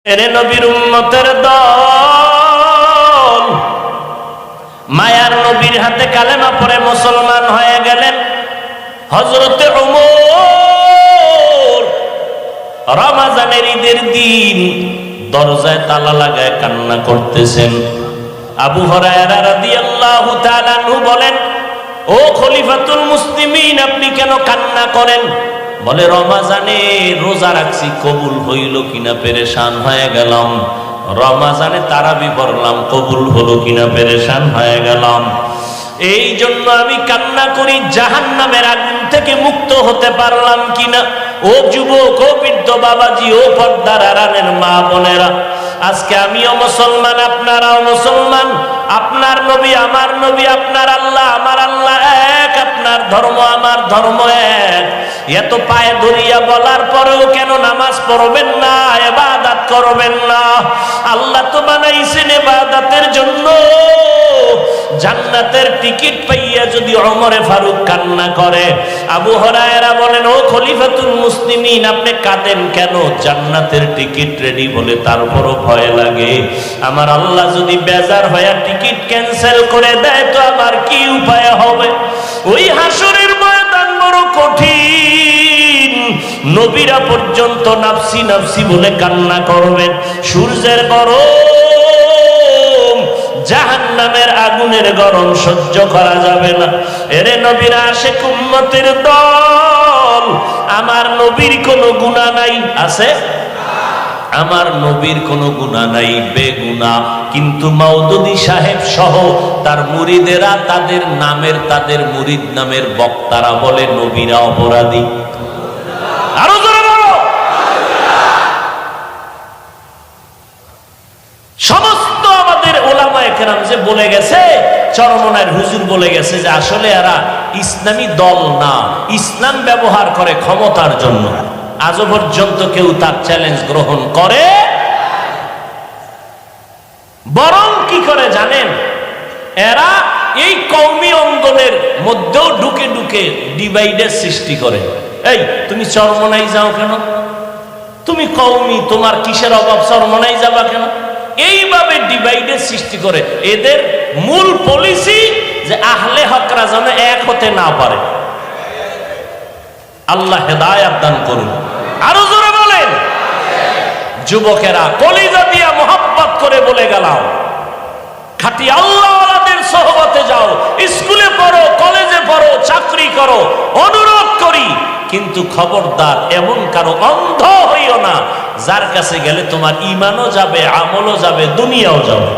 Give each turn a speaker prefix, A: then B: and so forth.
A: এরে নবীর উম্মতের দল, মায়ার নবীর হাতে কালেমা পড়ে মুসলমান হয়ে গেলেন হযরতে ওমর। রমজানের ঈদের দিন দরজায় তালা লাগায় কান্না করতেছেন। আবু হুরায়রা রাদিয়াল্লাহু তাআলা আনহু বলেন, ও খলিফাতুল মুসলিমিন, আপনি কেন কান্না করেন? বলে, রমজানে রোজা রাখছি, কবুল হইল কিনা পেরেশান হয়ে গেলাম। রমজানে তারাবি পড়লাম, কবুল হলো কিনা পেরেশান হয়ে গেলাম। এই জন্য আমি কান্না করি, জাহান্নামের আগুন থেকে মুক্ত হতে পারলাম কিনা। ও যুবক, ও বৃদ্ধ বাবাজি, ও পর্দার আড়ালের মা বোনেরা, আজকে আমিও মুসলমান, আপনারাও মুসলমান। আপনার নবী আমার নবী, আপনার আল্লাহ আমার আল্লাহ এক, আপনার ধর্ম আমার ধর্ম এক। এত পায়ে ধরিয়া বলার পরেও কেন নামাজ পড়বেন না, ইবাদত করবেন না? আল্লাহ তো বানাইছেন ইবাদতের জন্য। জান্নাতের টিকিট পাইয়া যদি ওমরে ফারুক কান্না করে, আবু হুরায়রা বলেন, ও খলিফাতুল মুসলিমিন, আপনি কাঁদেন কেন? জান্নাতের টিকিট রেডি বলে তারপরও ভয় লাগে। আমার আল্লাহ যদি বেজার হয়ে টিকিট ক্যান্সেল করে দেয় তো আমার কি উপায় হবে? ওই হাসরের ময়দান বড় কঠিন। নবীরা পর্যন্ত নাফসি নাফসি বলে কান্না করবেন। সূর্যের গরম, জাহান্নামের আগুনের গরম সহ্য করা যাবে না। এরে নবীর আশিক উম্মতের দল, আমার নবীর কোনো গুনাহ নাই, আছে? আমার নবীর কোনো গুনাহ নাই, বেগুনাহ। কিন্তু মাওদুদী সাহেব সহ তার মুরিদেরা, তাদের নামের, তাদের মুরিদ নামের বক্তারা বলে নবীরা অপরাধী। আরো জোরে বলো। সমস্ত আমাদের ওলামায়ে কেরাম যে বলে গেছে, চরমনায়ের হুজুর বলে গেছে যে আসলে এরা ইসলামী দল না, ইসলাম ব্যবহার করে ক্ষমতার জন্য। আজও পর্যন্ত কেউ তার চ্যালেঞ্জ গ্রহণ করে, বরং কি করে জানেন? এরা এই কওমি অঙ্গনের মধ্যেও ঢুকে ঢুকে ডিভাইডের সৃষ্টি করে। এই, তুমি চরমনাই যাও কেন? তুমি কওমি, তোমার কিসের অভাব, চরমনাই যাবা কেন? এইভাবে ডিভাইডের সৃষ্টি করে। এদের মূল পলিসি যে আহলে হকরা যেন এক হতে না পারে। আল্লাহ হেদায়েত দান করুন। আরো জোরে বলেন। যুবকেরা, কলিজা দিয়া মোহাব্বত করে বলে গেলাম, খাঁটি আল্লাহওয়ালাদের সোহবতে যাও, স্কুলে পড়ো, কলেজে পড়ো, চাকরি করো, অনুরোধ করি। কিন্তু খবরদার এমন কারো অন্ধ হইও না যার কাছে গেলে তোমার ঈমানও যাবে, আমলও যাবে, দুনিয়াও যাবে।